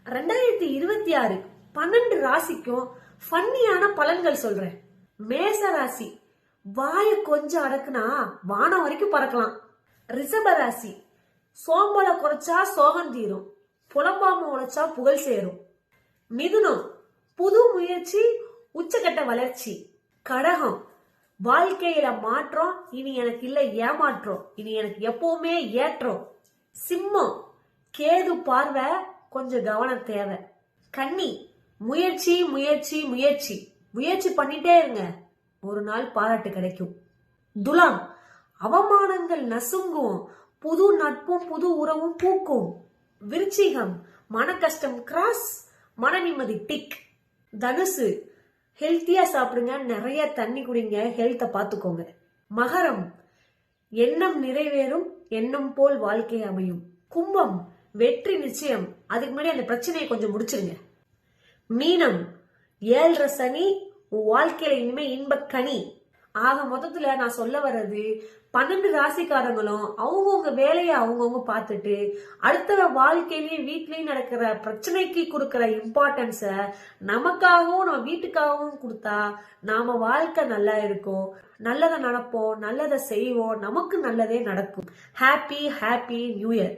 2026 12 ராசிக்கும் ஃபன்னியான பலன்கள் சொல்றேன். மேச ராசி, வாய கொஞ்சம் அடக்குனா வானம் வரைக்கும் பறக்கலாம். ரிஷப ராசி, சோம்பல குறைச்சா சோகம் தீரும், புலம்பாம உழைச்சா புகழ் சேரும். மிதுனம், புது முயற்சி, உச்சகட்ட வளர்ச்சி. கடகம், வாழ்க்கையில மாற்றம், இனி எனக்கு இல்ல ஏமாற்றம், இனி எனக்கு எப்பவுமே ஏற்றம். சிம்மம், கேது பார்வை, கொஞ்சம் கவனம் தேவை. கன்னி, முயற்சி முயற்சி முயற்சி முயற்சி பண்ணிட்டே இருங்க, ஒரு நாள் பாராட்டு கிடைக்கும். துலாம், அவமானங்கள் நசுங்கும், புது நட்பும் புது உறவும் பூக்கும். விருச்சிகம், மன கஷ்டம் கிராஸ், மன நிம்மதி டிக். தனுசு, ஹெல்த்தியா சாப்பிடுங்க, நிறைய தண்ணி குடிங்க, ஹெல்த்த பாத்துக்கோங்க. மகரம், எண்ணம் நிறைவேறும், எண்ணம் போல் வாழ்க்கை அமையும். கும்பம், வெற்றி நிச்சயம், அதுக்கு முன்னாடி அந்த பிரச்சனையை கொஞ்சம் முடிச்சிருங்க. மீனம், 7.5 சனி, உன் வாழ்க்கையில இனிமே இன்பக் கனி. ஆக மொத்தத்துல நான் சொல்ல வர்றது, 12 ராசிக்காரங்களும் அவங்கவுங்க வேலையை அவங்கவுங்க பார்த்துட்டு அடுத்த வாழ்க்கையிலயும் வீட்லயும் நடக்கிற பிரச்சனைக்கு கொடுக்கற இம்பார்ட்டன்ஸ நமக்காகவும் நம்ம வீட்டுக்காகவும் கொடுத்தா நாம வாழ்க்கை நல்லா இருக்கும், நல்லதை நடப்போம், நல்லதை செய்வோம், நமக்கு நல்லதே நடக்கும். Happy new year.